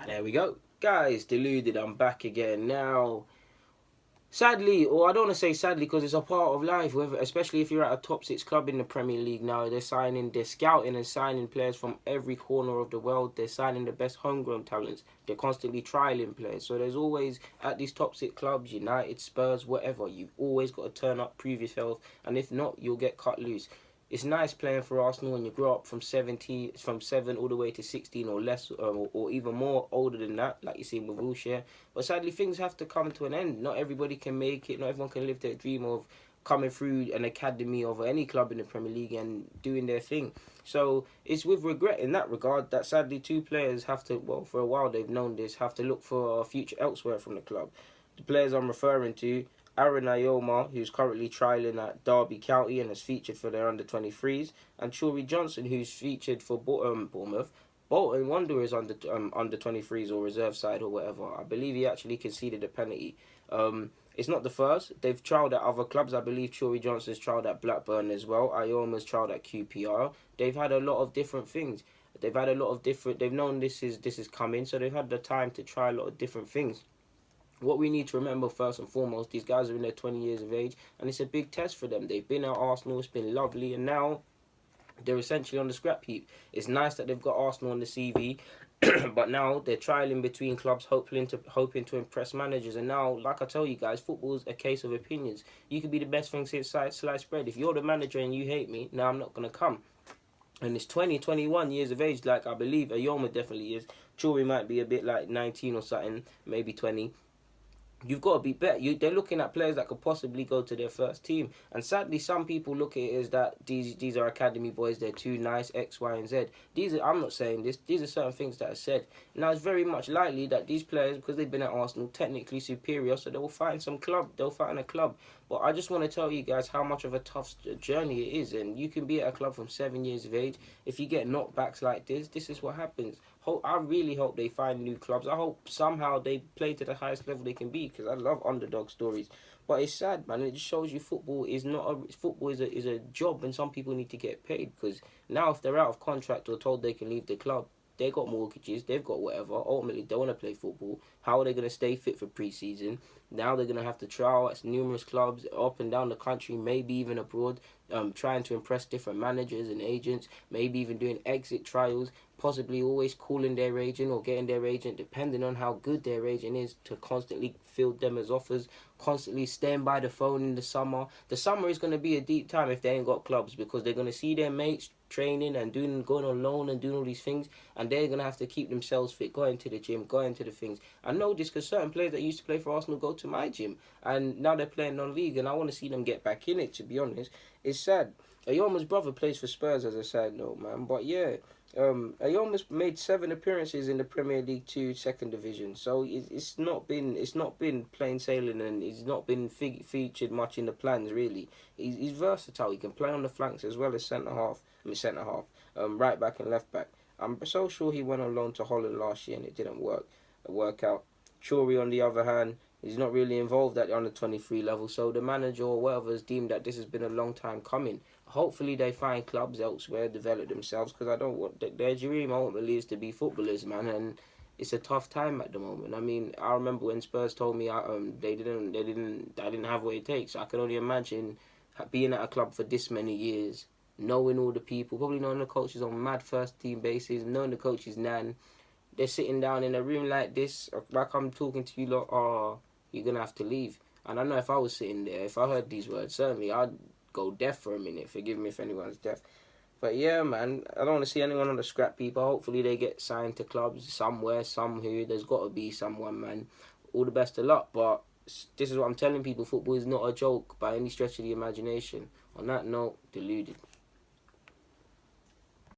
There we go. Guys, deluded, I'm back again. Now, sadly, or I don't want to say sadly because it's a part of life, especially if you're at a top six club in the Premier League now, they're scouting and signing players from every corner of the world. They're signing the best homegrown talents. They're constantly trialing players. So there's always, at these top six clubs, United, Spurs, whatever, you've always got to turn up, prove yourself, and if not, you'll get cut loose. It's nice playing for Arsenal when you grow up from 7 all the way to 16 or less, or even more older than that, like you see with Wilshere. But sadly, things have to come to an end. Not everybody can make it. Not everyone can live their dream of coming through an academy of any club in the Premier League and doing their thing. So it's with regret in that regard that sadly two players have to, well, for a while they've known this, have to look for a future elsewhere from the club. The players I'm referring to, Aaron Ayoma, who's currently trialling at Derby County and has featured for their under-23s, and Chouri Johnson, who's featured for Bournemouth. Bolton Wanderers under-23s or reserve side or whatever. I believe he actually conceded a penalty. It's not the first. They've trialled at other clubs. I believe Chouri Johnson's trialled at Blackburn as well. Ayoma's trialled at QPR. They've had a lot of different things. They've had a lot of different. They've known this is coming, so they've had the time to try a lot of different things. What we need to remember first and foremost, these guys are in their 20 years of age, and it's a big test for them. They've been at Arsenal, it's been lovely, and now they're essentially on the scrap heap. It's nice that they've got Arsenal on the CV, but now they're trialing between clubs, hoping to impress managers. And now, like I tell you guys, football's a case of opinions. You could be the best thing since sliced bread. If you're the manager and you hate me, now I'm not going to come. And it's 20, 21 years of age, like I believe Ayoma definitely is. Chouri might be a bit like 19 or something, maybe 20. You've got to be better. They're looking at players that could possibly go to their first team. And sadly, some people look at it as that these are academy boys, they're too nice, X, Y, and Z. I'm not saying this. These are certain things that are said. Now, it's very much likely that these players, because they've been at Arsenal, technically superior, so they'll find some club. They'll find a club. But I just want to tell you guys how much of a tough journey it is. And you can be at a club from 7 years of age. If you get knockbacks like this is what happens. I really hope they find new clubs. I hope somehow they play to the highest level they can be, because I love underdog stories. But it's sad, man. It just shows you football is a job, and some people need to get paid. Because now, if they're out of contract or told they can leave the club, they got mortgages, they've got whatever. Ultimately, they want to play football. How are they going to stay fit for pre-season? Now they're going to have to trial at numerous clubs up and down the country, maybe even abroad, trying to impress different managers and agents, maybe even doing exit trials, possibly always calling their agent or getting their agent, depending on how good their agent is, to constantly field them as offers, constantly staying by the phone in the summer. The summer is going to be a deep time if they ain't got clubs, because they're going to see their mates training and going on loan and doing all these things, and they're going to have to keep themselves fit, going to the gym, going to the things. I know this because certain players that used to play for Arsenal go to my gym, and now they're playing non-league, and I want to see them get back in it, to be honest. It's sad. Ayoma's brother plays for Spurs, as a side note, man. But yeah, Ayoma's made 7 appearances in the Premier League 2 second division, so it's not been plain sailing, and he's not been featured much in the plans really. He's versatile. He can play on the flanks as well as centre half, right back and left back. I'm so sure he went on loan to Holland last year and it didn't work out. Chouri, on the other hand, is not really involved at the under-23 level, so the manager or whatever has deemed that this has been a long time coming. Hopefully they find clubs elsewhere, develop themselves, because I don't want their dream ultimately is to be footballers, man, and it's a tough time at the moment. I mean, I remember when Spurs told me I didn't have what it takes. I can only imagine being at a club for this many years, knowing all the people, probably knowing the coaches on mad first team basis, knowing the coach's nan. They're sitting down in a room like this, like I'm talking to you, lot. Oh, you're gonna have to leave. And I know if I was sitting there, if I heard these words, certainly I'd go deaf for a minute. Forgive me if anyone's deaf. But yeah, man, I don't want to see anyone on the scrap heap. Hopefully they get signed to clubs somewhere, somehow. There's got to be someone, man. All the best of luck. But this is what I'm telling people. Football is not a joke by any stretch of the imagination. On that note, deluded.